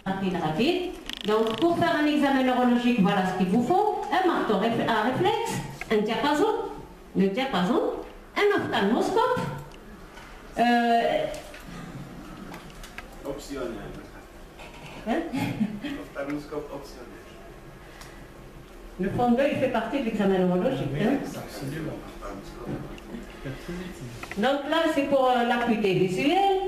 rapide. Donc, pour faire un examen neurologique, voilà ce qu'il vous faut. Un marteau à réflexe, un diapason, le diapason, un ophtalmoscope. Optionnel. Hein? Ophtalmoscope optionnel. Le fond d'œil fait partie de l'examen neurologique. Hein? Donc là, c'est pour l'acuité visuelle.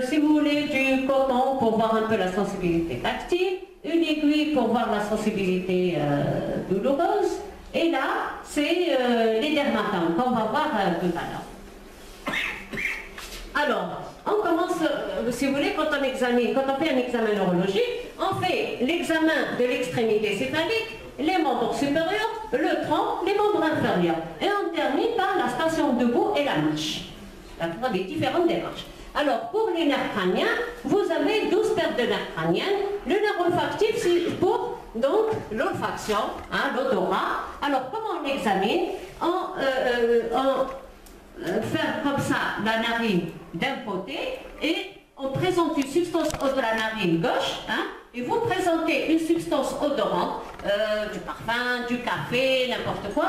Si vous voulez du coton pour voir un peu la sensibilité tactile, une aiguille pour voir la sensibilité douloureuse, et là, c'est les dermatomes qu'on va voir tout à l'heure. Alors, on commence, si vous voulez, quand on fait un examen neurologique, on fait l'examen de l'extrémité céphalique, les membres supérieurs, le tronc, les membres inférieurs. Et on termine par la station debout et la marche. D'accord, les différentes démarches. Alors, pour les nerfs crâniens, vous avez 12 paires de nerfs crâniens. Le nerf olfactif, c'est pour donc l'olfaction, hein, l'odorat. Alors, comment on l'examine? Faire comme ça la narine d'un côté et on présente une substance de la narine gauche, hein, et vous présentez une substance odorante, du parfum, du café, n'importe quoi.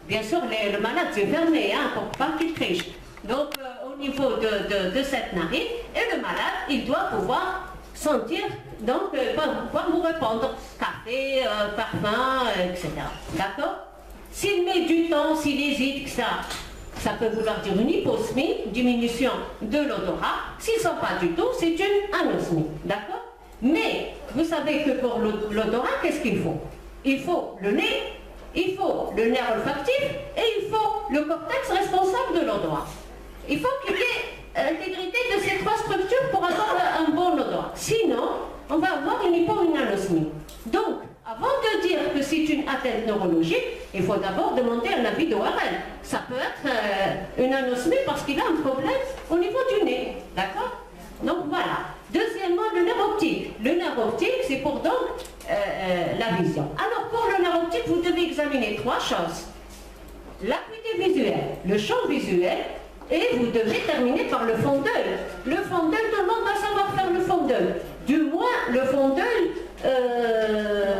Bien sûr, le malade s'est fermé, hein, pour pas qu'il triche. Donc, au niveau de cette narine, et le malade, il doit pouvoir sentir, donc, pouvoir vous répondre, café, parfum, etc. D'accord? S'il met du temps, s'il hésite, ça peut vouloir dire une hyposmie, diminution de l'odorat. S'ils ne sont pas du tout, c'est une anosmie. D'accord? Mais vous savez que pour l'odorat, qu'est-ce qu'il faut? Il faut le nez, il faut le nerf olfactif et il faut le cortex responsable de l'odorat. Il faut qu'il y ait l'intégrité de ces trois structures pour avoir un bon odorat. Sinon, on va avoir une hypo ou une anosmie. Donc, avant de dire que c'est une atteinte neurologique, il faut d'abord demander un avis d'ORL. Ça peut être une anosmie parce qu'il a un problème au niveau du nez. D'accord? Donc voilà. Deuxièmement, le nerf optique. Le nerf optique, c'est pour donc la vision. Alors pour le nerf optique, vous devez examiner trois choses. L'acuité visuelle, le champ visuel, et vous devez terminer par le fond d'œil. Le fond d'œil, tout le monde va savoir faire le fond d'œil. Du moins, le fond d'œil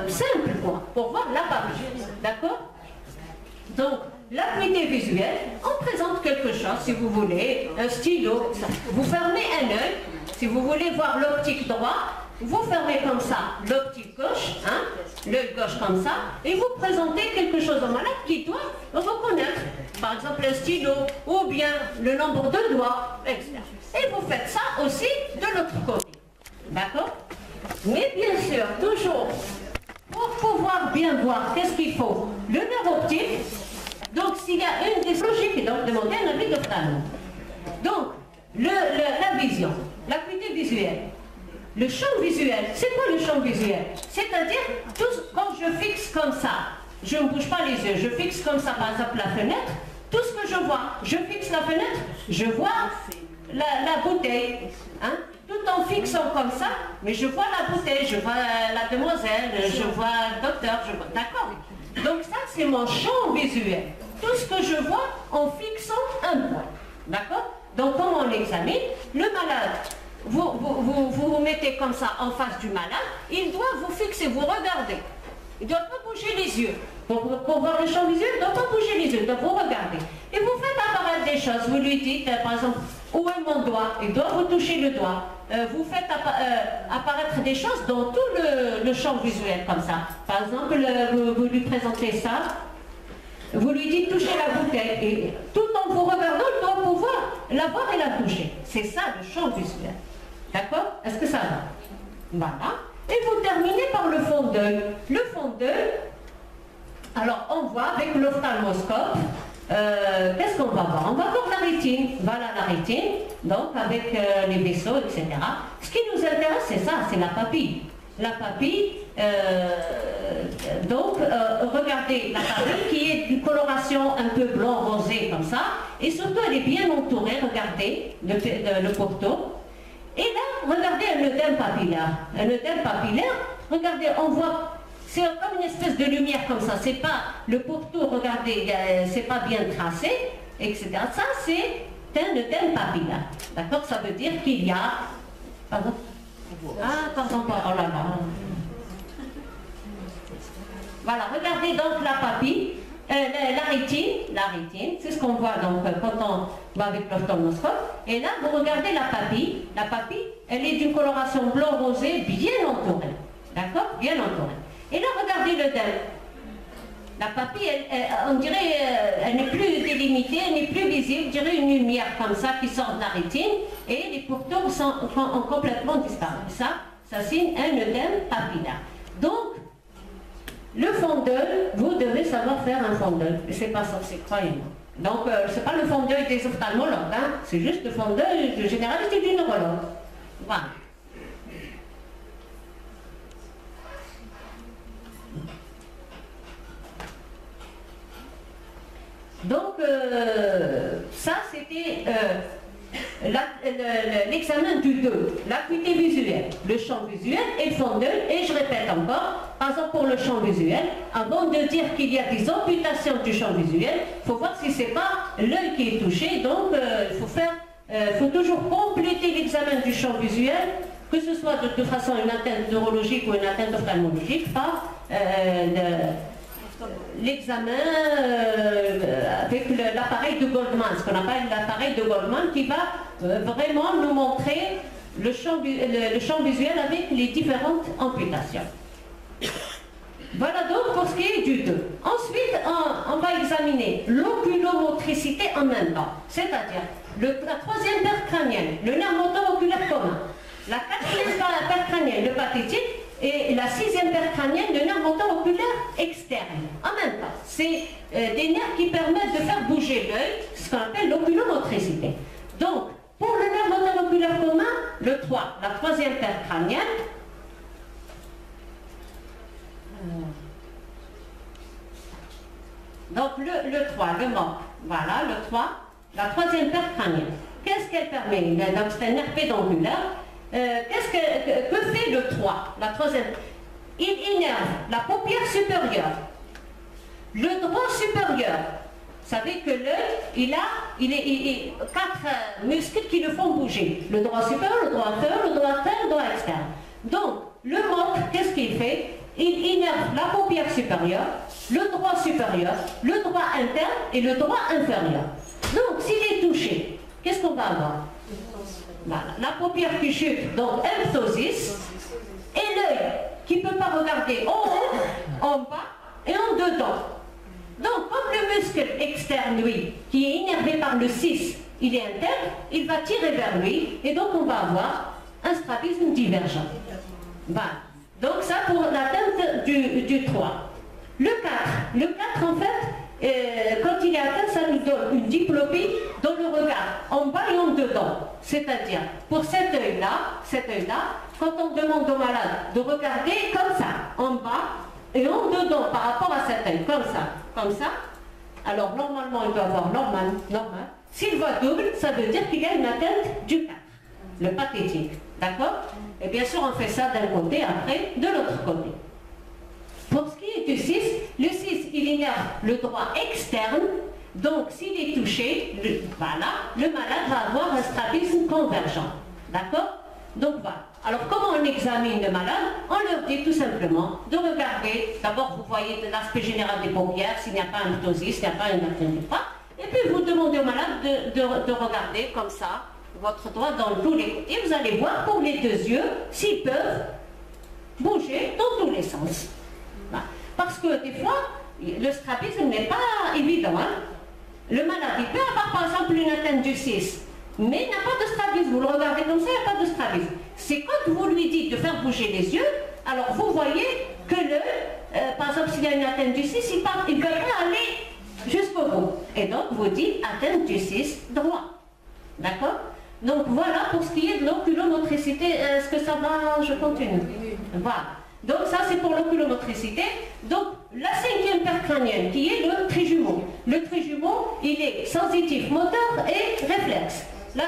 simple, quoi, pour voir la papille. D'accord? Donc, l'acuité visuelle, on présente quelque chose, si vous voulez, un stylo. Vous fermez un œil, si vous voulez voir l'optique droit, vous fermez comme ça l'optique gauche, hein, l'œil gauche comme ça, et vous présentez quelque chose au malade qui doit reconnaître. Par exemple, un stylo, ou bien le nombre de doigts, etc. Et vous faites ça aussi de l'autre côté. D'accord? Mais bien sûr, toujours, pour pouvoir bien voir, qu'est-ce qu'il faut? Le nerf optique. Donc, s'il y a une des logiques, donc demandez un avis d'ophtalmo. Donc, la vision, l'acuité visuelle, le champ visuel. C'est quoi le champ visuel? C'est-à-dire, quand je fixe comme ça, je ne bouge pas les yeux, je fixe comme ça, par exemple, la fenêtre, tout ce que je vois, je fixe la fenêtre, je vois la bouteille, hein, tout en fixant comme ça, mais je vois la bouteille, je vois la demoiselle, je vois le docteur, je vois, d'accord? Donc ça, c'est mon champ visuel. Tout ce que je vois en fixant un point. D'accord? Donc comment on l'examine? Le malade, vous mettez comme ça en face du malade, il doit vous fixer, vous regarder. Il ne doit pas bouger les yeux. Pour voir le champ visuel, il ne doit pas bouger les yeux, il doit vous regarder. Et vous faites apparaître des choses. Vous lui dites, par exemple, où est mon doigt? Il doit vous toucher le doigt. Vous faites apparaître des choses dans tout le champ visuel, comme ça. Par exemple, vous lui présentez ça, vous lui dites toucher la bouteille. Et tout en vous regardant, il doit pouvoir la voir et la toucher. C'est ça le champ visuel. D'accord? Est-ce que ça va? Voilà. Et vous terminez par le fond d'œil. Le fond d'œil, alors on voit avec l'ophtalmoscope, qu'est-ce qu'on va voir? On va voir la rétine. Voilà la rétine, donc avec les vaisseaux, etc. Ce qui nous intéresse, c'est ça, c'est la papille. La papille, donc regardez la papille qui est d'une coloration un peu blanc-rosé comme ça, et surtout elle est bien entourée, regardez le pourtour. Et là, regardez un œdème papillaire. Un œdème papillaire, regardez, on voit, c'est comme une espèce de lumière comme ça. C'est pas le pourtour, regardez, c'est pas bien tracé, etc. Ça, c'est un œdème papillaire. D'accord? Ça veut dire qu'il y a, pardon, Ah, pardon, oh là là. Voilà, regardez donc la papille, la rétine, c'est ce qu'on voit donc quand on va avec l'ophtalmoscope. Et là, vous regardez la papille, elle est d'une coloration blanc-rosé bien entourée. D'accord? Bien entourée. Et là, regardez le dème. La papille, on dirait, elle n'est plus délimitée, elle n'est plus visible, je dirais une lumière comme ça qui sort de la rétine et les pourtours ont complètement disparu. Ça signe un œdème papillaire. Donc, le fond d'œil, vous devez savoir faire un fond d'œil. C'est pas sorcier, croyez-moi. Donc, c'est pas le fond d'œil des ophtalmologues, hein, c'est juste le fond d'œil du généraliste et du neurologue. Voilà. Donc, ça c'était l'examen du 2, l'acuité visuelle, le champ visuel et le fond d'œil. Et je répète encore, par exemple pour le champ visuel, avant de dire qu'il y a des amputations du champ visuel, il faut voir si ce n'est pas l'œil qui est touché. Donc, il faut toujours compléter l'examen du champ visuel, que ce soit de toute façon une atteinte neurologique ou une atteinte ophtalmologique, par l'examen avec l'appareil de Goldman, ce qu'on appelle l'appareil de Goldman, qui va vraiment nous montrer le champ visuel avec les différentes amputations. Voilà donc pour ce qui est du 2. Ensuite, on va examiner l'oculomotricité en même temps, c'est-à-dire la troisième paire crânienne, le nerf moteur oculaire commun, la quatrième paire crânienne, le pathétique, et la sixième paire crânienne, le nerf moteur oculaire externe. En même temps, c'est des nerfs qui permettent de faire bouger l'œil, ce qu'on appelle l'oculomotricité. Donc, pour le nerf moteur oculaire commun, le 3, la troisième paire crânienne, donc le 3, le manque, voilà, le 3, la troisième paire crânienne. Qu'est-ce qu'elle permet? Donc c'est un nerf pédongulaire. Que fait le 3, la troisième? Il innerve la paupière supérieure, le droit supérieur. Vous savez que l'œil, il a 4 muscles qui le font bouger. Le droit supérieur, le droit inférieur, le droit interne, le droit externe. Donc, le manque, qu'est-ce qu'il fait? Il innerve la paupière supérieure, le droit supérieur, le droit interne et le droit inférieur. Donc, s'il est touché, qu'est-ce qu'on va avoir? Voilà, la paupière qui chute, donc emptosis, et l'œil qui ne peut pas regarder en haut, en bas et en dedans. Donc, comme le muscle externe, lui, qui est innervé par le 6, il est interne, il va tirer vers lui, et donc on va avoir un strabisme divergent. Voilà. Donc ça pour l'atteinte du 3. Le 4 en fait, quand il est atteint, ça nous donne une diplopie dans le regard, en bas et en dedans. C'est-à-dire, pour cet œil-là, quand on demande au malade de regarder comme ça, en bas et en dedans par rapport à cet œil, comme ça, alors normalement il doit avoir normal. S'il voit double, ça veut dire qu'il y a une atteinte du 4, le pathétique. D'accord? Et bien sûr, on fait ça d'un côté, après, de l'autre côté. Pour ce qui est du 6, le 6, il innerve le droit externe. Donc, s'il est touché, le malade va avoir un strabisme convergent. D'accord? Donc, voilà. Alors, comment on examine le malade? On leur dit tout simplement de regarder. D'abord, vous voyez l'aspect général des paupières, s'il n'y a pas un ptosis, s'il n'y a pas une atteinte du bras. Et puis, vous demandez au malade de regarder comme ça, votre doigt dans tous les côtés. Vous allez voir pour les 2 yeux s'ils peuvent bouger dans tous les sens. Voilà. Parce que des fois, le strabisme n'est pas évident. Hein? Le malade, il peut avoir par exemple une atteinte du 6, mais il n'a pas de strabisme. Vous le regardez comme ça, il n'y a pas de strabisme. C'est quand vous lui dites de faire bouger les yeux, alors vous voyez que par exemple, s'il y a une atteinte du 6, il ne peut pas aller jusqu'au bout. Et donc, vous dites atteinte du 6 droit. D'accord? Donc voilà pour ce qui est de l'oculomotricité. Est-ce que ça va? Je continue. Voilà. Donc ça c'est pour l'oculomotricité. Donc la 5e paire crânienne qui est le trijumeau. Le trijumeau, il est sensitif, moteur et réflexe. Là,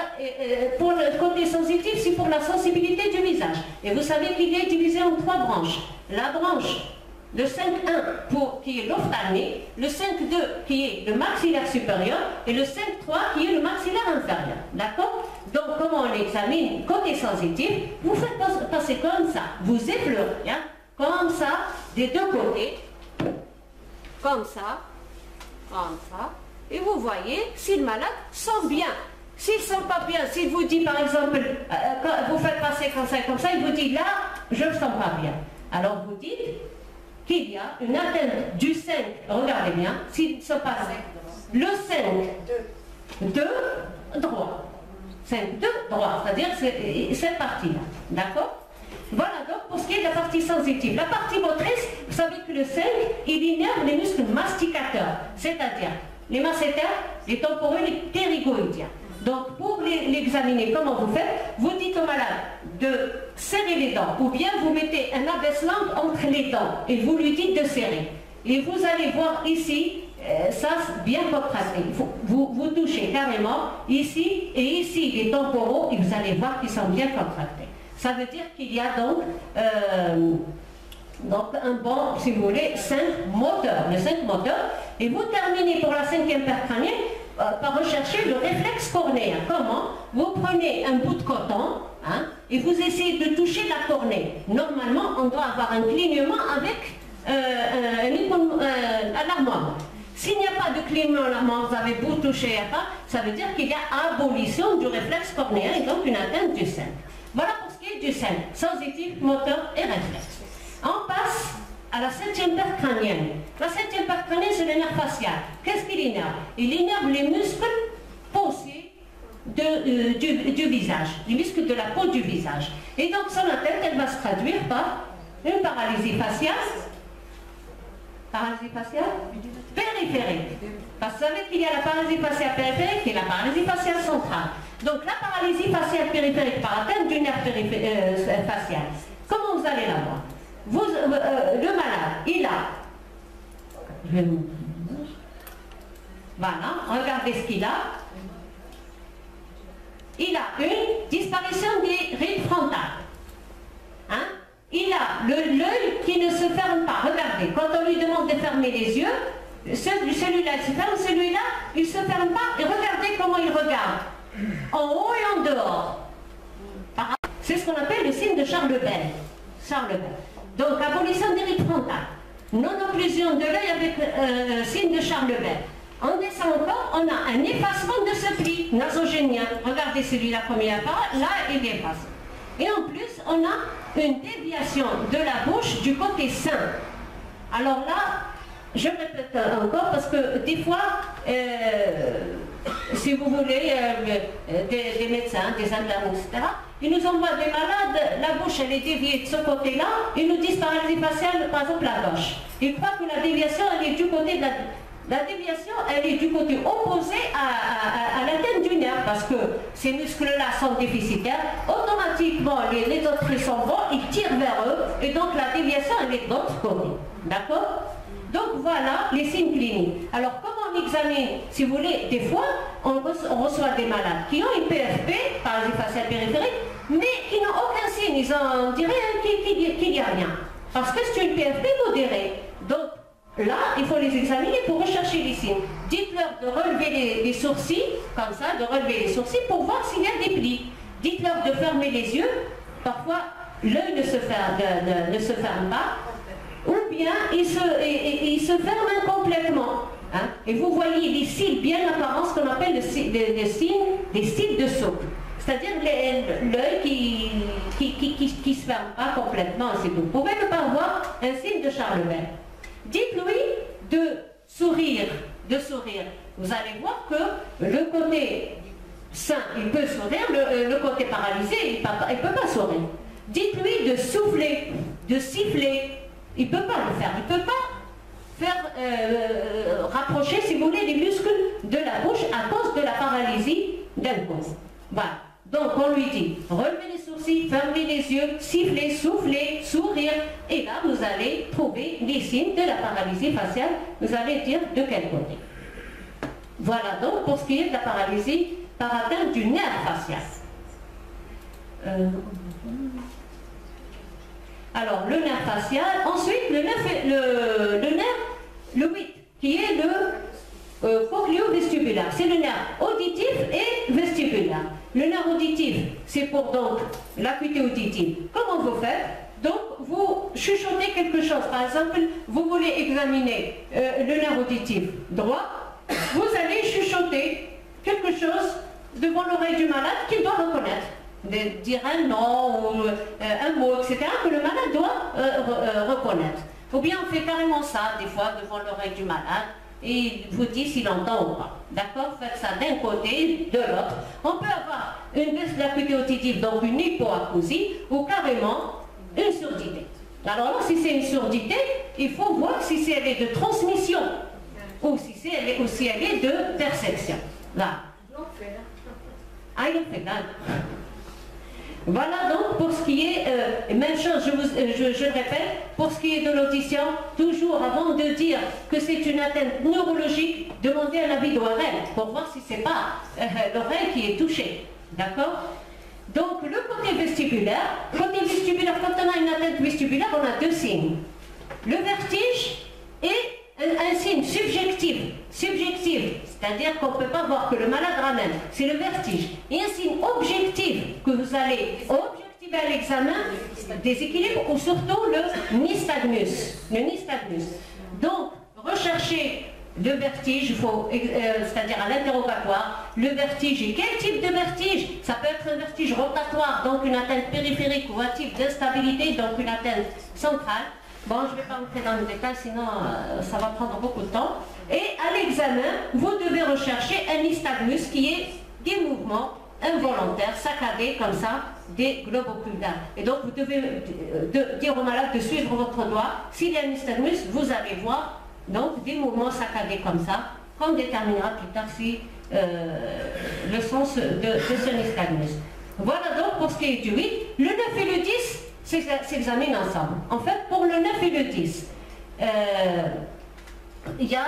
pour le côté sensitif, c'est pour la sensibilité du visage. Et vous savez qu'il est divisé en 3 branches. La branche, le 5.1 qui est l'ophtalmie, le 5.2 qui est le maxillaire supérieur et le 5.3 qui est le maxillaire inférieur. D'accord? Donc, comment on examine côté sensitif? Vous faites passer comme ça, vous effleurez, hein, comme ça, des deux côtés, comme ça, et vous voyez si le malade sent bien. S'il ne sent pas bien, s'il vous dit par exemple, quand vous faites passer comme ça, il vous dit là, je ne sens pas bien. Alors vous dites qu'il y a une atteinte du 5, regardez bien, s'il se passe le 5, 2, droit. 5, 2, droit, c'est-à-dire cette partie-là. D'accord? Voilà donc pour ce qui est de la partie sensitive. La partie motrice, vous savez que le 5, il innerve les muscles masticateurs, c'est-à-dire les masséters, les temporaux, les ptérygoïdiens. Donc pour l'examiner, comment vous faites? Vous dites au malade de serrer les dents, ou bien vous mettez un abaisse-langue entre les dents et vous lui dites de serrer. Et vous allez voir ici, ça bien contrasté. Vous touchez carrément ici et ici les temporaux et vous allez voir qu'ils sont bien contractés. Ça veut dire qu'il y a donc un bon, si vous voulez, 5 moteurs, le 5 moteurs. Et vous terminez pour la 5e paire crânienne par rechercher le réflexe cornéen. Comment? Vous prenez un bout de coton, hein, et vous essayez de toucher la cornée. Normalement, on doit avoir un clignement avec un armoire. S'il n'y a pas de clignement à l'armoire, vous avez beau toucher, ça veut dire qu'il y a abolition du réflexe cornéen et donc une atteinte du 5. Voilà pour ce qui est du 5, sensitif, moteur et réflexe. On passe à la 7e paire crânienne. La 7e paire crânienne, c'est le nerf facial. Qu'est-ce qu'il innerve? Il innerve les muscles poussés du visage, les muscles de la peau du visage. Et donc son atteinte, elle va se traduire par une paralysie faciale. Paralysie faciale périphérique. Parce que vous savez qu'il y a la paralysie faciale périphérique et la paralysie faciale centrale. Donc la paralysie faciale périphérique par atteinte du nerf facial. Comment vous allez la voir? Le malade, il a, voilà, regardez ce qu'il a. Il a une disparition des rides frontales. Hein? Il a l'œil qui ne se ferme pas. Regardez, quand on lui demande de fermer les yeux, celui-là se ferme, celui-là, il ne se ferme pas. Et regardez comment il regarde. En haut et en dehors. C'est ce qu'on appelle le signe de Charles Bell. Donc, abolition des rides frontales. Non-occlusion de l'œil avec signe de Charles Bell. En descend encore, on a un effacement de ce pli nasogénien. Regardez celui-là comme il apparaît, là il efface. Et en plus, on a une déviation de la bouche du côté sain. Alors là, je répète encore parce que des fois, si vous voulez, des médecins, des internes, etc., ils nous envoient des malades, la bouche elle est déviée de ce côté-là, ils nous disent paralysie faciale, par exemple la gauche. Ils croient que la déviation elle est du côté de la déviation, elle est du côté opposé à l'antenne du nerf, parce que ces muscles-là sont déficitaires, automatiquement les autres ils s'en vont, ils tirent vers eux, et donc la déviation elle est de l'autre côté. D'accord? Donc voilà les signes cliniques. Alors comment on examine? Si vous voulez, des fois, on reçoit des malades qui ont une PFP, paralysie faciale périphérique, mais qui n'ont aucun signe. Ils en diraient qu'il n'y a rien. Parce que c'est une PFP modérée. Donc là, il faut les examiner pour rechercher les signes. Dites-leur de relever les sourcils, comme ça, de relever les sourcils pour voir s'il y a des plis. Dites-leur de fermer les yeux. Parfois, l'œil ne se ferme pas. Ou bien il se ferme incomplètement. Hein? Et vous voyez les cils bien apparents, ce qu'on appelle des cils de souple. C'est-à-dire l'œil qui se ferme pas complètement, c'est tout. Vous pouvez ne pas voir un signe de Charles Bell. Dites-lui de sourire. Vous allez voir que le côté sain, il peut sourire, le côté paralysé, il ne peut pas sourire. Dites-lui de souffler, de siffler. Il ne peut pas le faire. Il ne peut pas faire rapprocher, si vous voulez, les muscles de la bouche à cause de la paralysie d'un cause. Voilà. Donc on lui dit, relevez les sourcils, fermez les yeux, sifflez, soufflez, sourire. Et là, vous allez trouver les signes de la paralysie faciale. Vous allez dire de quel côté. Voilà donc pour ce qui est de la paralysie par atteinte du nerf facial. Alors, le nerf facial, ensuite le nerf 8, qui est le cochléo-vestibulaire. C'est le nerf auditif et vestibulaire. Le nerf auditif, c'est pour donc l'acuité auditive. Comment vous faites? Donc, vous chuchotez quelque chose. Par exemple, vous voulez examiner le nerf auditif droit. Vous allez chuchoter quelque chose devant l'oreille du malade qu'il doit reconnaître. Dire un nom ou un mot, etc., que le malade doit reconnaître. Ou bien on fait carrément ça, des fois, devant l'oreille du malade, et il vous dit s'il entend ou pas. D'accord? Faites ça d'un côté, de l'autre. On peut avoir une baisse de l'acuité auditive, donc une hypoacousie, ou carrément une surdité. Alors là, si c'est une surdité, il faut voir si elle est de transmission, ou si elle est de perception. Là. Ah, il fait là. Voilà donc pour ce qui est, même chose, je le répète, pour ce qui est de l'audition, toujours avant de dire que c'est une atteinte neurologique, demandez un avis d'ORL pour voir si ce n'est pas l'oreille qui est touchée. D'accord? Donc le côté vestibulaire, quand on a une atteinte vestibulaire, on a deux signes. Le vertige et un signe subjectif, c'est-à-dire qu'on ne peut pas voir que le malade ramène, c'est le vertige. Et un signe objectif que vous allez objectiver à l'examen, déséquilibre ou surtout le nystagmus. Donc, recherchez le vertige, c'est-à-dire à l'interrogatoire, le vertige. Et quel type de vertige? Ça peut être un vertige rotatoire, donc une atteinte périphérique ou un type d'instabilité, donc une atteinte centrale. Bon, je ne vais pas entrer dans le détail, sinon ça va prendre beaucoup de temps. Et à l'examen, vous devez rechercher un nystagmus qui est des mouvements involontaires, saccadés comme ça, des globes oculaires. Et donc vous devez dire au malade de suivre votre doigt. S'il y a un nystagmus, vous allez voir donc des mouvements saccadés comme ça, qu'on déterminera plus tard si le sens de ce nystagmus. Voilà donc pour ce qui est du 8. Le 9 et le 10 s'examinent ensemble. En fait, pour le 9 et le 10, il y a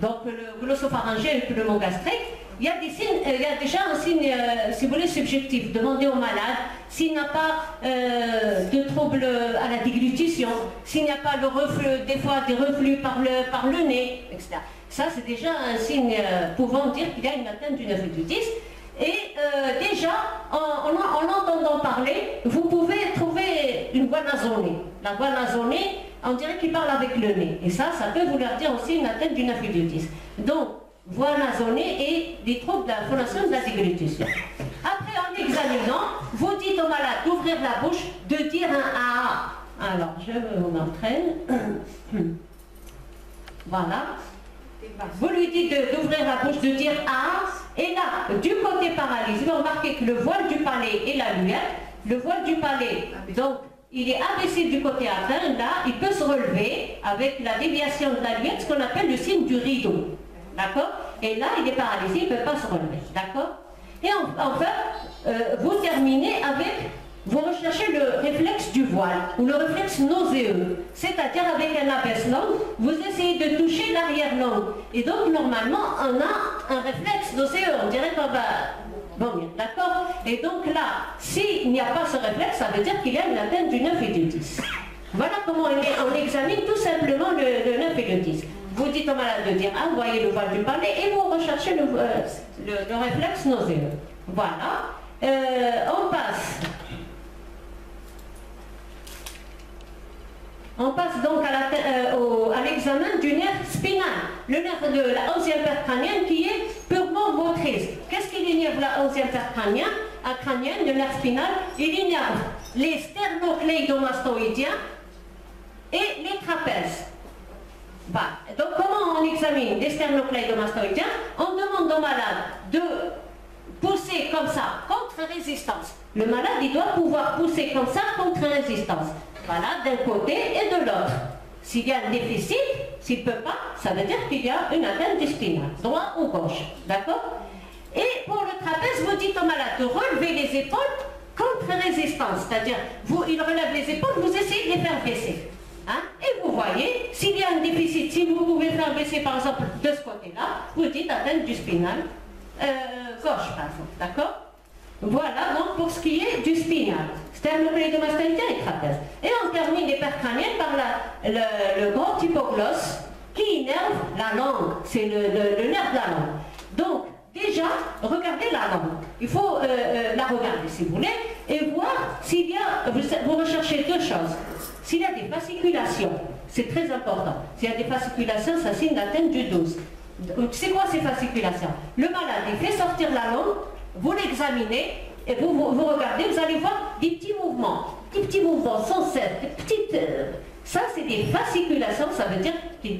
donc le glossopharyngé et le pneumo gastrique. Il y a déjà un signe, si vous voulez, subjectif. Demandez au malade s'il n'a pas de trouble à la déglutition, s'il n'y a pas le reflux, des fois des reflux par le nez, etc. Ça, c'est déjà un signe pouvant dire qu'il y a une atteinte du 9 et du 10. Et déjà, en entendant parler, vous pouvez trouver une voix nasonnée. La voix nasonnée, on dirait qu'il parle avec le nez. Et ça peut vouloir dire aussi une atteinte du 9 et du 10. Donc, voix nasonnée et des troubles de la phonation de la déglutition. Après, en examinant, vous dites au malade d'ouvrir la bouche, de dire un A. Alors, je vous entraîne. Voilà. Vous lui dites d'ouvrir la bouche, de dire A. Et là, du côté paralysé, vous remarquez que le voile du palais est la luette. Le voile du palais, donc, il est abaissé du côté atteint. Là, il peut se relever avec la déviation de la luette, ce qu'on appelle le signe du rideau. D'accord? Et là, il est paralysé, il ne peut pas se relever. D'accord? Et enfin, vous terminez avec, vous recherchez le réflexe du voile, ou le réflexe nauséeux. C'est-à-dire avec un abaisse-langue, vous essayez de toucher l'arrière-langue. Et donc, normalement, on a un réflexe nauséeux. On dirait qu'on va vomir. D'accord? Et donc là, s'il n'y a pas ce réflexe, ça veut dire qu'il y a une atteinte du 9 et du 10. Voilà comment on examine tout simplement le 9 et le 10. Vous dites au malade de dire, vous voyez le voile du palais, et vous recherchez le réflexe nauséeux. Voilà. On passe donc à l'examen du nerf spinal, le nerf de la 11e paire crânienne qui est purement motrice. Qu'est-ce qu'il innerve la 11e paire crânienne, le nerf spinal? Il innerve les sternocleidomastoïdiens et les trapèzes. Bah, donc comment on examine les sternocleidomastoïdiens? On demande au malade de pousser comme ça, contre résistance. Le malade, il doit pouvoir pousser comme ça, contre résistance. Voilà, d'un côté et de l'autre. S'il y a un déficit, s'il ne peut pas, ça veut dire qu'il y a une atteinte du spinal, droit ou gauche. D'accord? Et pour le trapèze, vous dites au malade de relever les épaules contre résistance. C'est-à-dire, il relève les épaules, vous essayez de les faire baisser. Hein? Et vous voyez, s'il y a un déficit, si vous pouvez faire baisser par exemple de ce côté-là, vous dites atteinte du spinal gauche par exemple, d'accord? Voilà donc pour ce qui est du spinal, sternocleidomastoïdien et trapèze. Et on termine les paires crâniennes par le grand hypoglosse qui innerve la langue, c'est le nerf de la langue. Donc, déjà, regardez la langue. Il faut la regarder si vous voulez et voir s'il y a, vous recherchez deux choses. S'il y a des fasciculations, c'est très important. S'il y a des fasciculations, ça signe l'atteinte du 12. C'est quoi ces fasciculations? Le malade, il fait sortir la langue, vous l'examinez et vous regardez, vous allez voir des petits mouvements sans cesse, des petites... ça, c'est des fasciculations, ça veut dire qu'il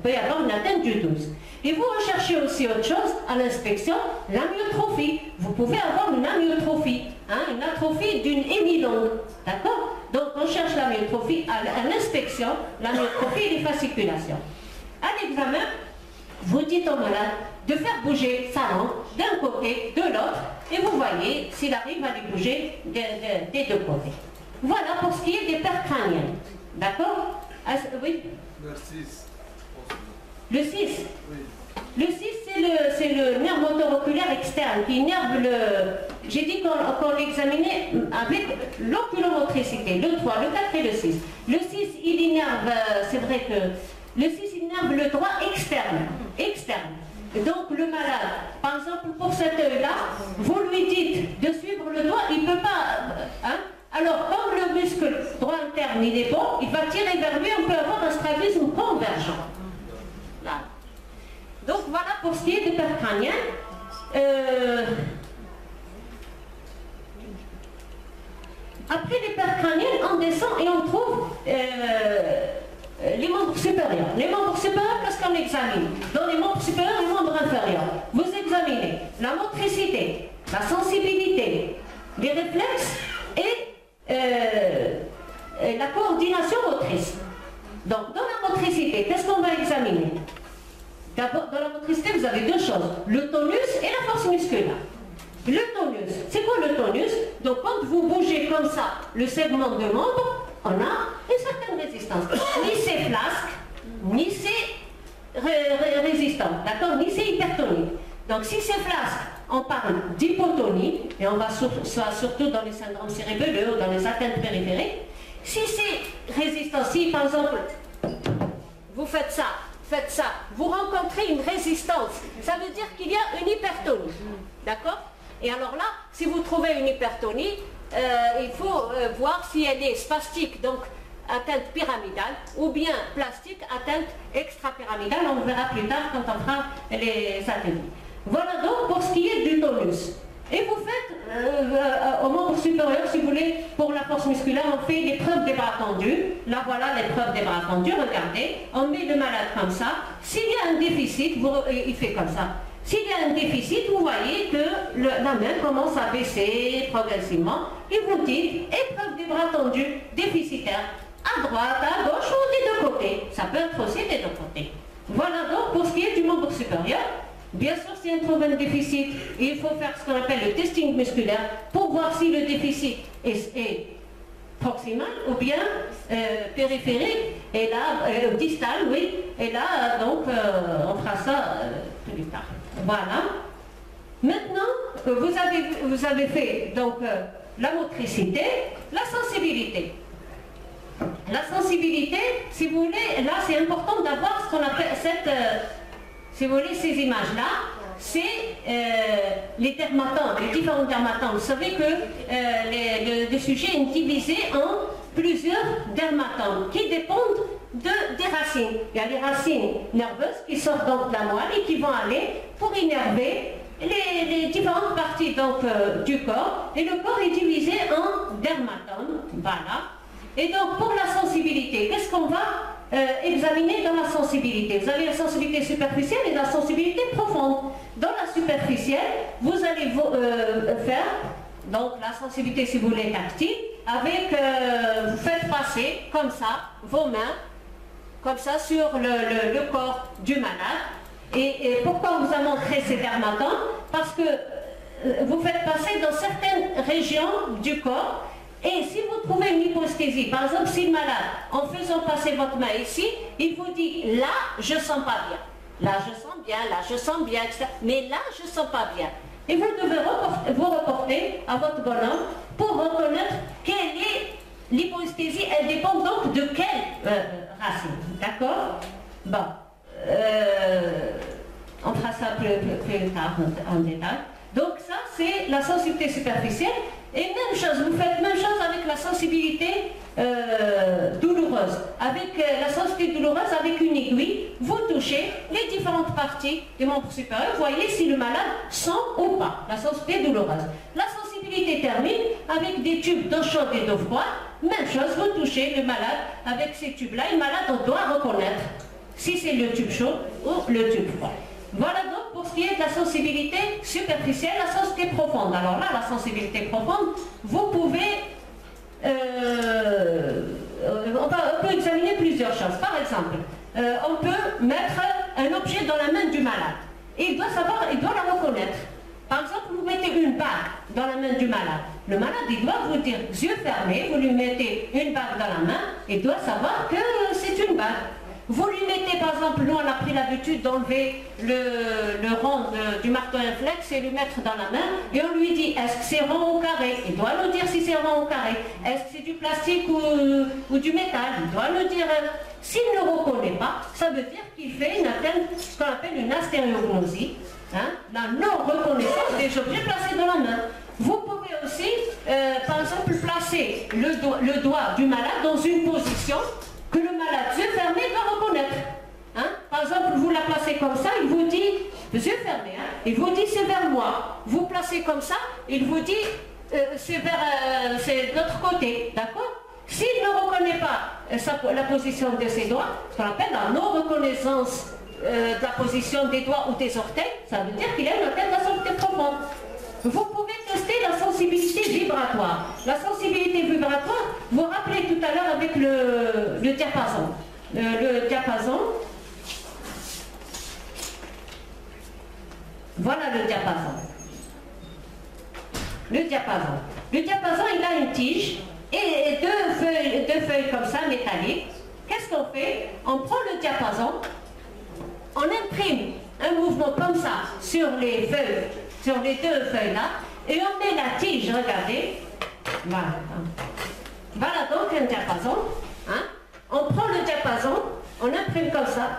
peut y avoir une atteinte du 12. Et vous recherchez aussi autre chose à l'inspection, l'amyotrophie. Vous pouvez avoir une amyotrophie, une atrophie d'une hémilongue, d'accord? Donc on cherche l'amyotrophie à l'inspection, l'amyotrophie et les fasciculations. À l'examen, vous dites au malade de faire bouger sa langue d'un côté, de l'autre, et vous voyez s'il arrive à les bouger des deux côtés. Voilà pour ce qui est des pertes crâniennes. D'accord? Oui? Le 6. Le 6? Oui. Le 6, c'est le nerf moteur oculaire externe qui innerve le... J'ai dit qu'on l'examinait avec l'oculomotricité, le 3, le 4 et le 6. Le 6, il innerve, c'est vrai que... Le 6, il innerve le droit externe. Donc le malade, par exemple pour cet œil-là, vous lui dites de suivre le doigt, il ne peut pas... Alors, comme le muscle droit interne, il est bon, il va tirer vers lui, on peut avoir un strabisme convergent. Là. Donc, voilà pour ce qui est des pertes crâniennes. Après les pertes crâniennes, on descend et on trouve les membres supérieurs. Les membres supérieurs, qu'est-ce qu'on examine? Dans les membres supérieurs et les membres inférieurs, vous examinez la motricité, la sensibilité, les réflexes et la coordination motrice. Donc, dans la motricité, qu'est-ce qu'on va examiner? D'abord, dans la motricité, vous avez deux choses, le tonus et la force musculaire. Le tonus, c'est quoi le tonus? Donc, quand vous bougez comme ça, le segment de membre, on a une certaine résistance. Ni c'est flasque, ni c'est résistant, d'accord? Ni c'est hypertonique. Donc, si c'est flasque, on parle d'hypotonie, et on va surtout dans les syndromes cérébelleux ou dans les atteintes périphériques. Si c'est résistant, si par exemple, vous faites ça, vous rencontrez une résistance, ça veut dire qu'il y a une hypertonie, d'accord? Et alors là, si vous trouvez une hypertonie, il faut voir si elle est spastique, donc atteinte pyramidale, ou bien plastique, atteinte extrapyramidale. On verra plus tard quand on fera les ateliers. Voilà donc pour ce qui est du tonus. Et vous faites au membre supérieur, si vous voulez, pour la force musculaire, on fait l'épreuve des bras tendus. Là voilà l'épreuve des bras tendus, regardez. On met le malade comme ça. S'il y a un déficit, il fait comme ça. S'il y a un déficit, vous voyez que la main commence à baisser progressivement. Et vous dites, épreuve des bras tendus, déficitaire, à droite, à gauche ou des deux côtés. Ça peut être aussi des deux côtés. Voilà donc pour ce qui est du membre supérieur. Bien sûr, si on trouve un déficit, il faut faire ce qu'on appelle le testing musculaire pour voir si le déficit est proximal ou bien périphérique, et là, distal, oui, et là, donc, on fera ça plus tard. Voilà. Maintenant, vous avez fait donc la motricité, la sensibilité. La sensibilité, si vous voulez, là, c'est important d'avoir ce qu'on appelle si vous voulez, ces images-là, c'est les dermatomes, les différents dermatomes. Vous savez que le sujet est divisé en plusieurs dermatomes qui dépendent des racines. Il y a les racines nerveuses qui sortent donc de la moelle et qui vont aller pour innerver les différentes parties donc, du corps. Et le corps est divisé en dermatomes. Voilà. Et donc, pour la sensibilité, qu'est-ce qu'on va examiner dans la sensibilité? Vous avez la sensibilité superficielle et la sensibilité profonde. Dans la superficielle, vous allez faire donc la sensibilité, si vous voulez, tactile, avec, vous faites passer comme ça vos mains, comme ça sur le corps du malade. Et pourquoi on vous a montré ces dermatomes? Parce que vous faites passer dans certaines régions du corps. Et si vous trouvez une hyposthésie, par exemple, si le malade, en faisant passer votre main ici, il vous dit, là, je ne sens pas bien. Là, je sens bien, là, je sens bien, etc. Mais là, je ne sens pas bien. Et vous devez vous reporter à votre bonhomme pour reconnaître quelle est l'hyposthésie. Elle dépend donc de quelle racine. D'accord? Bon. On fera ça plus tard en détail. Donc ça, c'est la sensibilité superficielle. Et même chose, vous faites même chose avec la sensibilité douloureuse. Avec la sensibilité douloureuse, avec une aiguille, vous touchez les différentes parties du membre supérieur. Vous voyez si le malade sent ou pas la sensibilité douloureuse. La sensibilité thermique, avec des tubes d'eau chaude et d'eau froide, même chose, vous touchez le malade avec ces tubes-là. Le malade, on doit reconnaître si c'est le tube chaud ou le tube froid. Voilà donc pour ce qui est de la sensibilité superficielle, la sensibilité profonde. Alors là, la sensibilité profonde, vous pouvez... on peut examiner plusieurs choses. Par exemple, on peut mettre un objet dans la main du malade. Et il doit savoir, il doit la reconnaître. Par exemple, vous mettez une bague dans la main du malade. Le malade, il doit vous dire, yeux fermés, vous lui mettez une bague dans la main, il doit savoir que c'est une bague. Vous lui mettez, par exemple, nous on a pris l'habitude d'enlever le rond du marteau réflexe et lui mettre dans la main, et on lui dit, est-ce que c'est rond ou carré? Il doit nous dire si c'est rond ou carré. Est-ce que c'est du plastique ou du métal? Il doit nous dire. S'il ne reconnaît pas, ça veut dire qu'il fait une atteinte, ce qu'on appelle une astériognosie, la non-reconnaissance des objets placés dans la main. Vous pouvez aussi, par exemple, placer le doigt du malade dans une position que le malade, yeux fermés, doit reconnaître. Par exemple, vous la placez comme ça, il vous dit, yeux fermés, il vous dit c'est vers moi. Vous placez comme ça, il vous dit c'est de l'autre côté, d'accord? S'il ne reconnaît pas la position de ses doigts, ce qu'on appelle la non-reconnaissance de la position des doigts ou des orteils, ça veut dire qu'il a une atteinte de la sensibilité profonde. Vous pouvez tester la sensibilité vibratoire. La sensibilité vibratoire, vous vous rappelez tout à l'heure avec le diapason. Le diapason. Voilà le diapason. Le diapason. Le diapason, il a une tige et deux feuilles comme ça, métalliques. Qu'est-ce qu'on fait? On prend le diapason, on imprime un mouvement comme ça sur les feuilles, sur les deux feuilles là, et on met la tige, regardez. Voilà. Voilà donc un diapason. On prend le diapason, on imprime comme ça,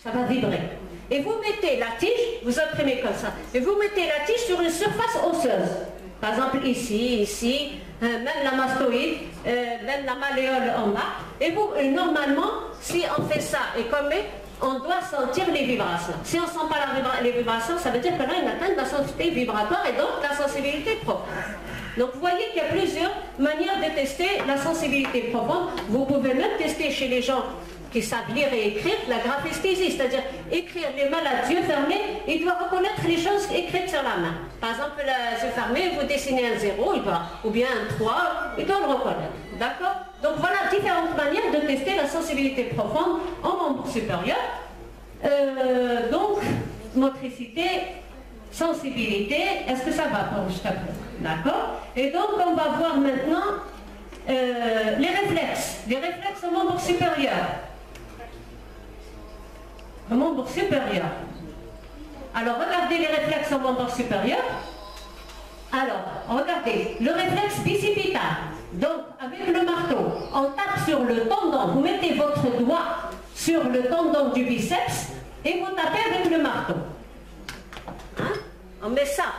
ça va vibrer. Et vous mettez la tige, vous imprimez comme ça, et vous mettez la tige sur une surface osseuse. Par exemple ici, même la mastoïde, même la malléole en bas. Et vous, normalement, si on fait ça et qu'on met, on doit sentir les vibrations. Si on ne sent pas les vibrations, ça veut dire que là, on atteint la sensibilité vibratoire et donc la sensibilité profonde. Donc vous voyez qu'il y a plusieurs manières de tester la sensibilité profonde. Vous pouvez même tester chez les gens qui savent lire et écrire la graphesthésie, c'est-à-dire écrire les malades yeux fermés, il doit reconnaître les choses écrites sur la main. Par exemple, les yeux fermés, vous dessinez un 0, ou bien un 3, il doit le reconnaître. D'accord? Donc voilà différentes manières de tester la sensibilité profonde en membre supérieur. Donc, motricité, sensibilité, est-ce que ça va pour jusqu'à présent? D'accord? Et donc, on va voir maintenant les réflexes au membre supérieur. Au membre supérieur. Alors, regardez les réflexes au membre supérieur. Alors, regardez, le réflexe bicipital. Donc, avec le marteau, on tape sur le tendon. Vous mettez votre doigt sur le tendon du biceps et vous tapez avec le marteau. On met ça.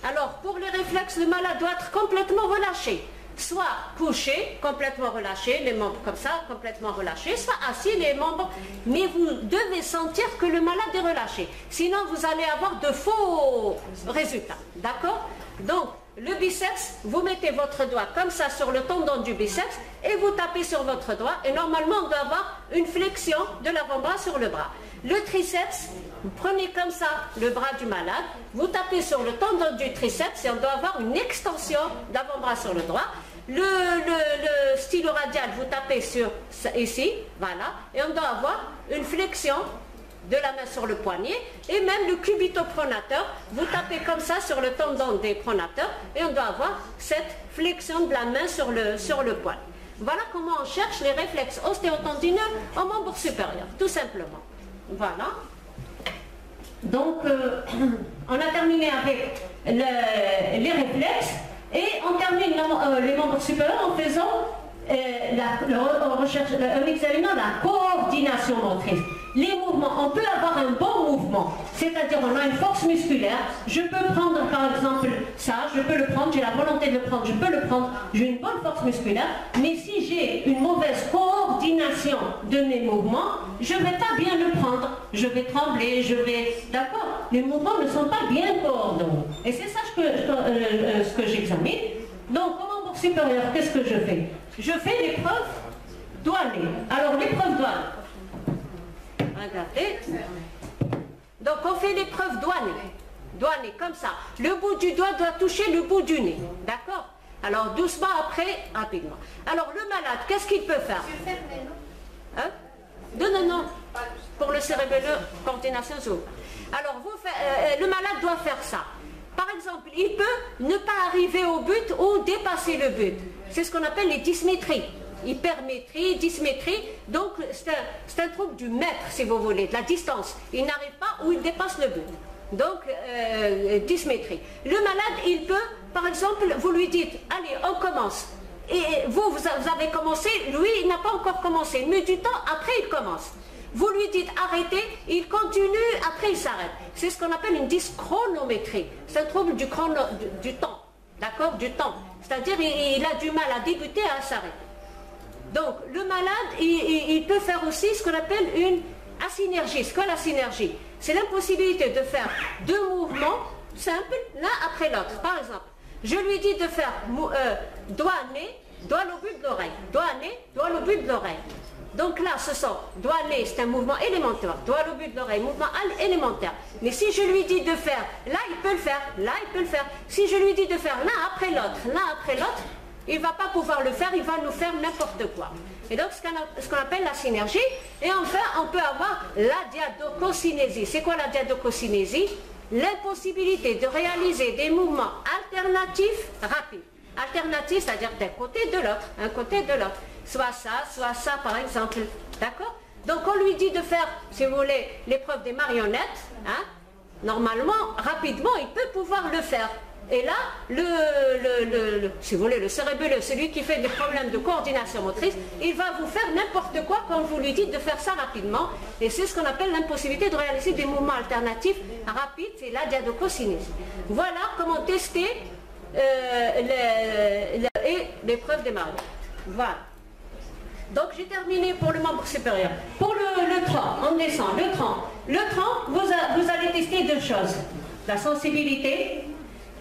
Alors, pour les réflexes, le malade doit être complètement relâché. Soit couché, complètement relâché, les membres comme ça, complètement relâchés, soit assis, les membres, mais vous devez sentir que le malade est relâché. Sinon, vous allez avoir de faux résultats. D'accord? Donc, le biceps, vous mettez votre doigt comme ça sur le tendon du biceps et vous tapez sur votre doigt. Et normalement, on doit avoir une flexion de l'avant-bras sur le bras. Le triceps, vous prenez comme ça le bras du malade, vous tapez sur le tendon du triceps et on doit avoir une extension d'avant-bras sur le droit. Le stylo radial, vous tapez sur ici, voilà, et on doit avoir une flexion de la main sur le poignet, et même le cubitopronateur, vous tapez comme ça sur le tendon des pronateurs, et on doit avoir cette flexion de la main sur le poignet. Voilà comment on cherche les réflexes ostéotendineux en membre supérieur, tout simplement. Voilà. Donc, on a terminé avec les réflexes, et on termine les membres supérieurs en faisant en examinant la coordination motrice. les mouvements, on peut avoir un bon mouvement, c'est-à-dire on a une force musculaire, je peux prendre par exemple ça, je peux le prendre, j'ai la volonté de le prendre, je peux le prendre, j'ai une bonne force musculaire, mais si j'ai une mauvaise coordination de mes mouvements, je ne vais pas bien le prendre, je vais trembler, d'accord, les mouvements ne sont pas bien coordonnés, et c'est ça ce que j'examine. Donc en membre supérieur, qu'est-ce que je fais? Je fais l'épreuve douanée. Alors l'épreuve douanée, regardez. Donc on fait l'épreuve douanée, comme ça. Le bout du doigt doit toucher le bout du nez, d'accord? Alors doucement après, rapidement. Alors le malade, qu'est-ce qu'il peut faire? Hein? Non. Pour le cérébelleux, coordination zone. Alors le malade doit faire ça. Par exemple, il peut ne pas arriver au but ou dépasser le but. C'est ce qu'on appelle les dysmétries. Hypermétrie, dysmétrie, donc c'est un trouble du mètre, si vous voulez, de la distance. Il n'arrive pas ou il dépasse le but. Donc, dysmétrie. Le malade, il peut, par exemple, vous lui dites, allez, on commence. Et vous avez commencé, lui, il n'a pas encore commencé. Mais du temps, après, il commence. Vous lui dites arrêtez, il continue, après il s'arrête. C'est ce qu'on appelle une dyschronométrie. C'est un trouble du temps, d'accord, du temps. C'est-à-dire il a du mal à débuter et à s'arrêter. Donc le malade, il peut faire aussi ce qu'on appelle une asynergie. C'est quoi la synergie? C'est l'impossibilité de faire deux mouvements simples l'un après l'autre. Par exemple, je lui dis de faire doigt-nez, doigt-lobule de l'oreille. Doigt-nez, doigt-lobule de l'oreille. Donc là, ce sont doigt-nez, c'est un mouvement élémentaire. Doigt-lobule de l'oreille, mouvement élémentaire. Mais si je lui dis de faire, là il peut le faire, là il peut le faire. Si je lui dis de faire l'un après l'autre, il ne va pas pouvoir le faire, il va nous faire n'importe quoi. Et donc ce qu'on appelle la synergie. Et enfin, on peut avoir la diadococinésie. C'est quoi la diadococinésie? L'impossibilité de réaliser des mouvements alternatifs rapides. Alternatifs, c'est-à-dire d'un côté de l'autre, un côté de l'autre. Soit ça par exemple. D'accord? Donc on lui dit de faire, si vous voulez, l'épreuve des marionnettes. Hein? Normalement, rapidement, il peut pouvoir le faire. Et là, si vous voulez, le cérébelleux, celui qui fait des problèmes de coordination motrice, il va vous faire n'importe quoi quand vous lui dites de faire ça rapidement. Et c'est ce qu'on appelle l'impossibilité de réaliser des mouvements alternatifs rapides, c'est la diadococinésie. Voilà comment tester l'épreuve des marionnettes. Voilà. Donc j'ai terminé pour le membre supérieur. Pour le tronc, on descend. Le tronc, vous allez tester deux choses. La sensibilité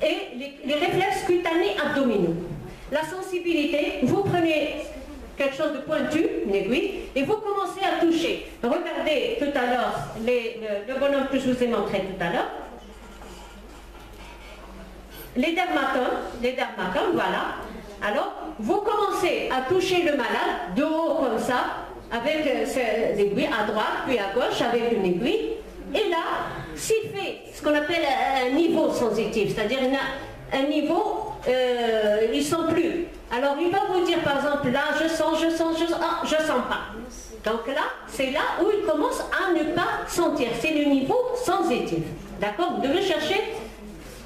et les réflexes cutanés abdominaux. La sensibilité, vous prenez quelque chose de pointu, une aiguille, et vous commencez à toucher. Regardez tout à l'heure le bonhomme que je vous ai montré tout à l'heure. Les dermatomes, voilà. Alors, vous commencez à toucher le malade de haut comme ça, avec l'aiguille à droite, puis à gauche, avec une aiguille. Et là, s'il fait ce qu'on appelle un niveau sensitif, c'est-à-dire un niveau, ils ne sont plus. Alors, il va vous dire, par exemple, là, je sens pas. Donc là, c'est là où il commence à ne pas sentir. C'est le niveau sensitif. D'accord? Vous devez chercher.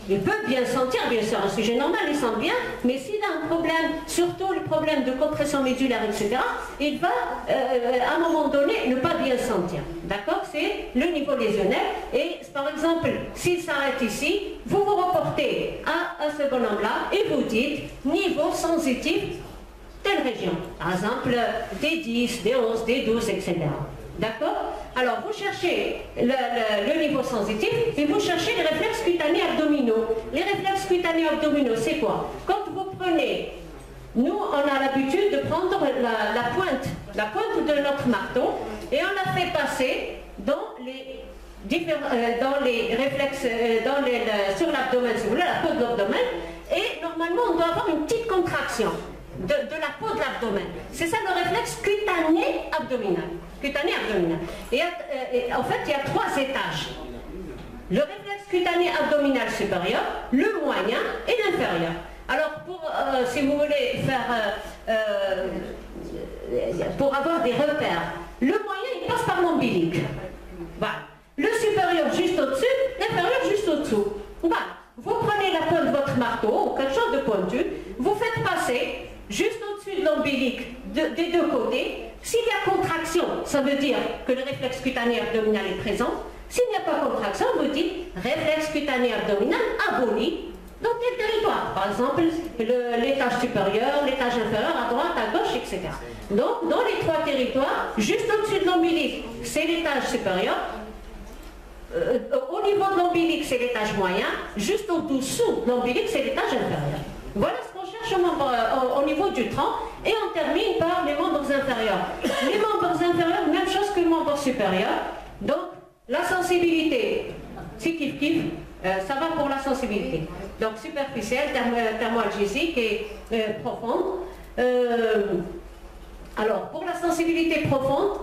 Il peut bien sentir, bien sûr, un sujet normal, il sent bien, mais s'il a un problème, surtout le problème de compression médulaire, etc., il va, à un moment donné, ne pas bien sentir. D'accord? C'est le niveau lésionnel. Et par exemple, s'il s'arrête ici, vous vous reportez à ce bonhomme-là et vous dites niveau sensitif, telle région. Par exemple, D10, D11, D12, etc. D'accord? Alors, vous cherchez le niveau sensitif et vous cherchez les réflexes cutanés abdominaux. Les réflexes cutanés abdominaux, c'est quoi? Quand vous prenez, nous, on a l'habitude de prendre la pointe de notre marteau et on la fait passer dans les réflexes, sur l'abdomen, si vous voulez, la peau de l'abdomen. Et normalement, on doit avoir une petite contraction de la peau de l'abdomen. C'est ça le réflexe cutané abdominal. Et en fait, il y a trois étages. Le réflexe cutané abdominal supérieur, le moyen et l'inférieur. Alors, si vous voulez pour avoir des repères, le moyen, il passe par l'ombilic. Voilà. Le supérieur juste au-dessus, l'inférieur juste au-dessous. Voilà. Vous prenez la pointe de votre marteau, ou quelque chose de pointu, vous faites passer juste au-dessus de l'ombilic des deux côtés, S'il y a contraction, ça veut dire que le réflexe cutané abdominal est présent. S'il n'y a pas contraction, vous dites réflexe cutané abdominal aboli dans tel territoire. Par exemple, l'étage supérieur, l'étage inférieur, à droite, à gauche, etc. Donc, dans les trois territoires, juste au-dessus de l'ombilique, c'est l'étage supérieur. Au niveau de l'ombilique, c'est l'étage moyen. Juste au-dessous de l'ombilique, c'est l'étage inférieur. Voilà ce qu'on cherche au niveau du tronc. Et on termine par les membres inférieurs. Les membres inférieurs, même chose que le membre supérieur. Donc, la sensibilité, c'est kiff-kiff. Ça va pour la sensibilité. Donc superficielle, thermoalgésique et profonde. Alors pour la sensibilité profonde,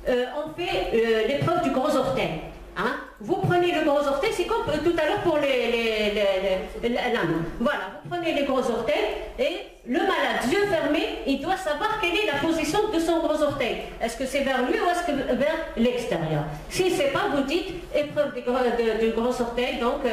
on fait l'épreuve du gros orteil. Hein? Vous prenez le gros orteil, c'est comme tout à l'heure pour la main. Voilà, vous prenez les gros orteils et le malade, yeux fermés, il doit savoir quelle est la position de son gros orteil. Est-ce que c'est vers lui ou est-ce que vers l'extérieur? Si ce n'est pas, vous dites épreuve du gros orteil, donc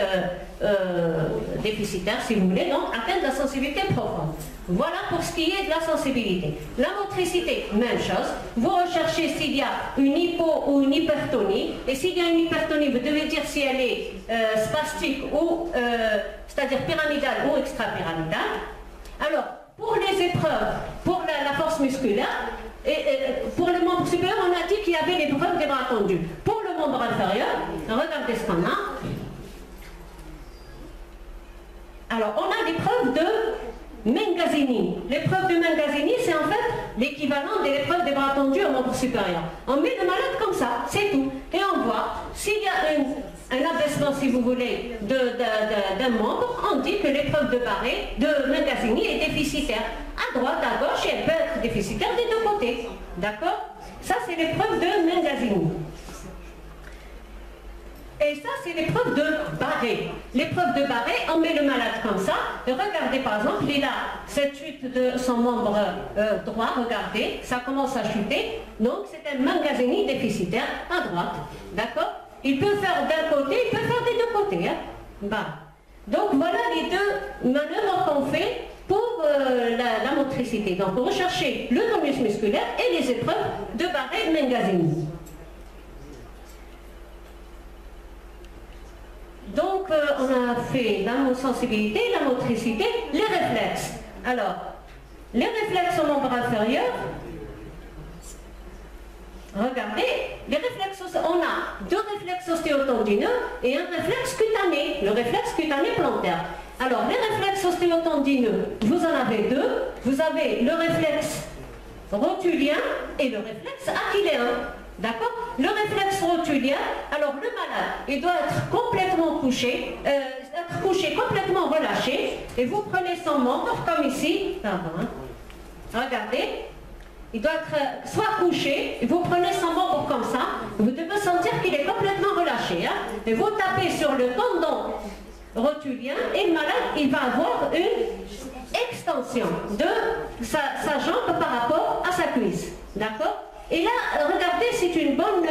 déficitaire si vous voulez, donc atteinte de la sensibilité profonde. Voilà pour ce qui est de la sensibilité. La motricité, même chose. Vous recherchez s'il y a une hypo ou une hypertonie. Et s'il y a une hypertonie, vous devez dire si elle est spastique ou, c'est-à-dire pyramidale ou extrapyramidale. Alors, pour les épreuves, pour la force musculaire, pour le membre supérieur, on a dit qu'il y avait l'épreuve des bras tendus. Pour le membre inférieur, regardez ce qu'on a. Alors, on a l'épreuve de Mengazini. L'épreuve de Mengazini, c'est en fait l'équivalent de l'épreuve des bras tendus au membre supérieur. On met le malade comme ça, c'est tout. Et on voit, s'il y a un abaissement, si vous voulez, d'un membre, on dit que l'épreuve de Barré, de Mengazini est déficitaire. À droite, à gauche, et elle peut être déficitaire des deux côtés. D'accord? Ça, c'est l'épreuve de Mengazini. Et ça, c'est l'épreuve de Barré. L'épreuve de Barré, on met le malade comme ça. Et regardez, par exemple, il a cette chute de son membre droit. Regardez, ça commence à chuter. Donc, c'est un Mengazini déficitaire à droite. D'accord? Il peut faire d'un côté, il peut faire des deux côtés. Hein? Bah. Donc, voilà les deux manœuvres qu'on fait pour la motricité. Donc, rechercher le tonus musculaire et les épreuves de Barré-Mengazini. Donc, on a fait la sensibilité, la motricité, les réflexes. Alors, les réflexes au membre inférieur, regardez, les réflexes, on a deux réflexes ostéotendineux et un réflexe cutané, le réflexe cutané plantaire. Alors, les réflexes ostéotendineux, vous en avez deux. Vous avez le réflexe rotulien et le réflexe achilléen. D'accord? Le réflexe rotulien, alors le malade, il doit être complètement couché, complètement relâché, et vous prenez son membre, comme ici, regardez, il doit être soit couché, et vous prenez son membre comme ça, vous devez sentir qu'il est complètement relâché, hein, et vous tapez sur le tendon rotulien, et le malade, il va avoir une extension de sa jambe par rapport à sa cuisse, d'accord? Et là, regardez, c'est une bonne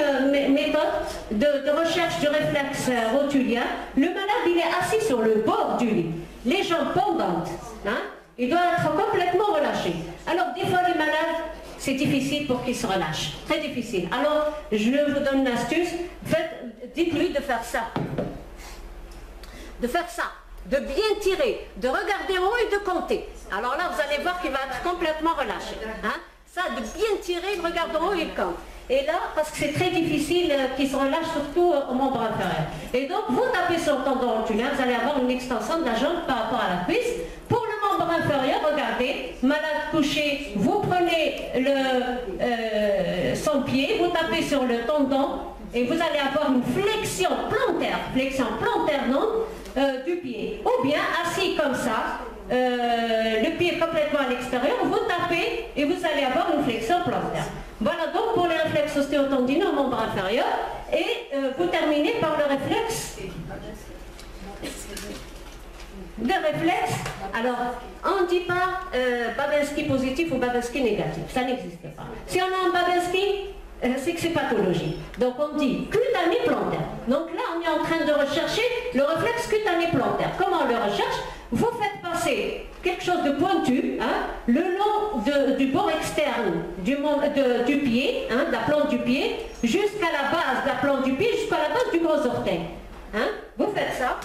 méthode de recherche du réflexe rotulien. Le malade, il est assis sur le bord du lit, les jambes pendantes. Hein? Il doit être complètement relâché. Alors, des fois, les malades, c'est difficile pour qu'ils se relâchent. Très difficile. Alors, je vous donne une astuce. Dites-lui de faire ça. De faire ça. De bien tirer, de regarder en haut et de compter. Alors là, vous allez voir qu'il va être complètement relâché. Hein? Ça, de bien tirer, il regarde en haut et il compte. Et là, parce que c'est très difficile qu'il se relâche, surtout au membre inférieur. Et donc, vous tapez sur le tendon rotulien, vous allez avoir une extension de la jambe par rapport à la cuisse. Pour le membre inférieur, regardez, malade couché, vous prenez son pied, vous tapez sur le tendon, et vous allez avoir une flexion plantaire du pied. Ou bien, assis comme ça, le pied complètement à l'extérieur, vous tapez et vous allez avoir une flexion plantaire. Voilà donc pour les réflexes ostéotendineux au membre inférieur. Et vous terminez par le réflexe. Le réflexe, alors on ne dit pas Babinski positif ou Babinski négatif, ça n'existe pas. Si on a un Babinski, c'est que c'est pathologique. Donc on dit cutané plantaire. Donc là on est en train de rechercher le réflexe cutané plantaire. Comment on le recherche? Vous faites passer quelque chose de pointu, hein, le long du bord externe du pied, hein, de la plante du pied, jusqu'à la base de la plante du pied, jusqu'à la base du gros orteil. Hein. Vous faites ça.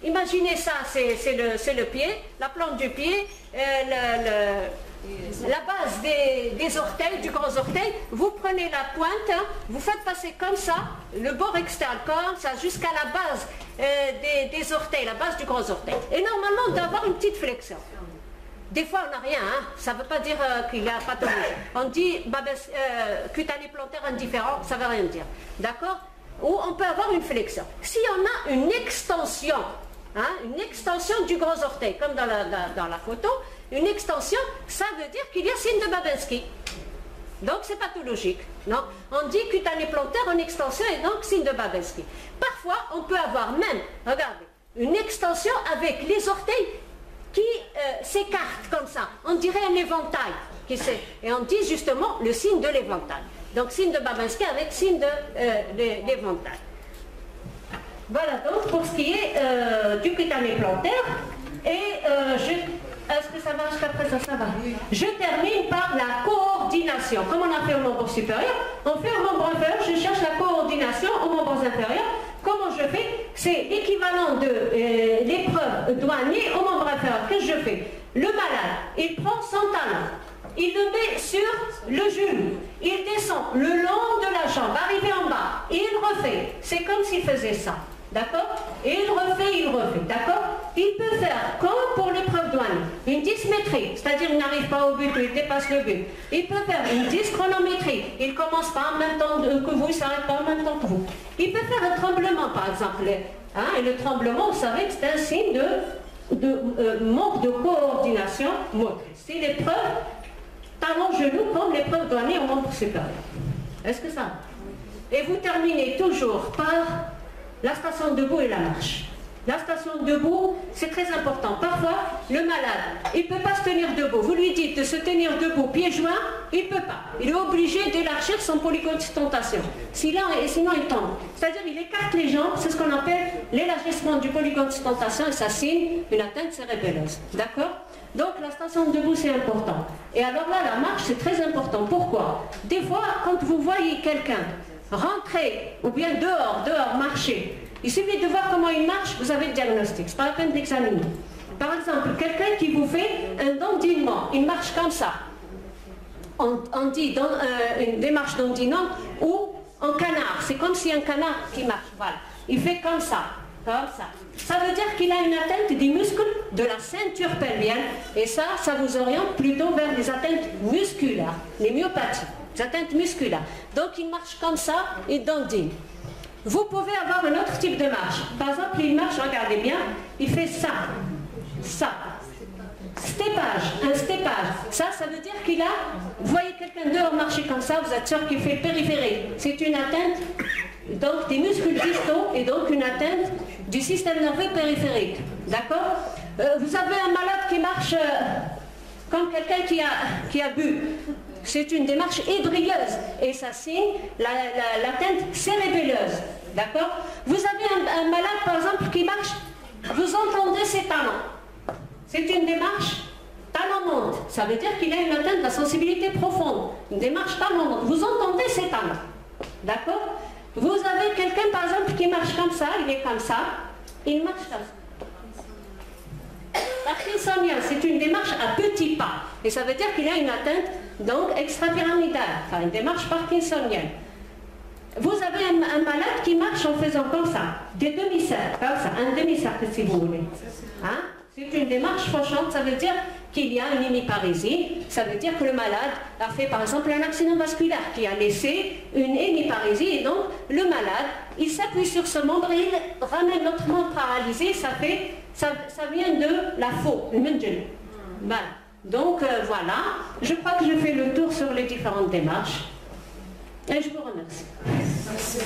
Imaginez ça, c'est le pied, la plante du pied, la base des orteils, du gros orteil. Vous prenez la pointe, hein, vous faites passer comme ça, le bord externe, comme ça, jusqu'à la base des orteils, la base du gros orteil. Et normalement, on doit avoir une petite flexion. Des fois, on n'a rien, hein. Ça ne veut pas dire qu'il y a pathologie. On dit cutané plantaire indifférent, ça ne veut rien dire. D'accord? Ou on peut avoir une flexion. Si on a une extension, hein, une extension du gros orteil, comme dans la photo, une extension, ça veut dire qu'il y a signe de Babinski. Donc c'est pathologique. Non, on dit cutané plantaire en extension et donc signe de Babinski. Parfois, on peut avoir même, regardez, une extension avec les orteils qui s'écartent comme ça. On dirait un éventail. Et on dit justement le signe de l'éventail. Donc signe de Babinski avec signe de l'éventail. Voilà donc pour ce qui est du cutané plantaire. Et est-ce que ça va jusqu'à présent? Ça va. Je termine par la coordination. Comme on a fait au membre supérieur, on fait au membre inférieur, je cherche la coordination aux membres inférieurs. Comment je fais? C'est l'équivalent de l'épreuve douanier au membre inférieur. Qu'est-ce que je fais? Le malade, il prend son talon, il le met sur le genou, il descend le long de la jambe, arrivé en bas, et il refait. C'est comme s'il faisait ça. D'accord? Et il refait, d'accord? Il peut faire, comme pour l'épreuve douane, une dysmétrie, c'est-à-dire il n'arrive pas au but, il dépasse le but. Il peut faire une dyschronométrie, il ne commence pas en même temps que vous, il ne s'arrête pas en même temps que vous. Il peut faire un tremblement, par exemple. Hein, et le tremblement, vous savez que c'est un signe de manque de coordination motrice. C'est l'épreuve talon-genou comme l'épreuve douanier au membre supérieur. Est-ce que ça va? Et vous terminez toujours par la station debout et la marche. La station debout, c'est très important. Parfois, le malade, il ne peut pas se tenir debout. Vous lui dites de se tenir debout, pieds joints, il ne peut pas. Il est obligé d'élargir son polygon-sustentation. Sinon, il tombe. C'est-à-dire, il écarte les jambes, c'est ce qu'on appelle l'élargissement du polygon-sustentation et ça signe une atteinte cérébelleuse. D'accord? Donc, la station debout, c'est important. Et alors là, la marche, c'est très important. Pourquoi? Des fois, quand vous voyez quelqu'un rentrer, ou bien dehors, marcher, il suffit de voir comment il marche, vous avez le diagnostic, c'est pas la peine d'examiner. Par exemple, quelqu'un qui vous fait un dandinement, il marche comme ça. On dit une démarche dandinante ou en canard, c'est comme si un canard qui marche, voilà. Il fait comme ça, comme ça. Ça veut dire qu'il a une atteinte des muscles de la ceinture pelvienne, et ça vous oriente plutôt vers les atteintes musculaires, les myopathies. Des atteintes musculaires. Donc il marche comme ça et dandine. Vous pouvez avoir un autre type de marche. Par exemple, il marche, regardez bien, il fait ça, ça. Stépage, un stépage. Ça veut dire qu'il a, vous voyez quelqu'un dehors marcher comme ça, vous êtes sûr qu'il fait périphérique. C'est une atteinte donc des muscles distaux et donc une atteinte du système nerveux périphérique. D'accord? Vous avez un malade qui marche comme quelqu'un qui a bu. C'est une démarche ébrieuse et ça signe l'atteinte cérébelleuse. D'accord? Vous avez un malade, par exemple, qui marche, vous entendez ses talons. C'est une démarche talon-monte. Ça veut dire qu'il a une atteinte de la sensibilité profonde. Une démarche talon-monte. Vous entendez ses talons. D'accord? Vous avez quelqu'un, par exemple, qui marche comme ça, il est comme ça, il marche comme ça. Parkinsonien, c'est une démarche à petits pas. Et ça veut dire qu'il a une atteinte donc extrapyramidale, enfin une démarche parkinsonienne. Vous avez un malade qui marche en faisant comme ça, des demi-cercles, comme ça, un demi-cercle si vous voulez. Hein? C'est une démarche fauchante, ça veut dire qu'il y a une hémiparésie, ça veut dire que le malade a fait par exemple un accident vasculaire qui a laissé une hémiparésie et donc le malade, il s'appuie sur ce membre et il ramène l'autre membre paralysé, ça vient de la faux, le mendel. Voilà. Donc voilà, je crois que je fais le tour sur les différentes démarches et je vous remercie. Merci.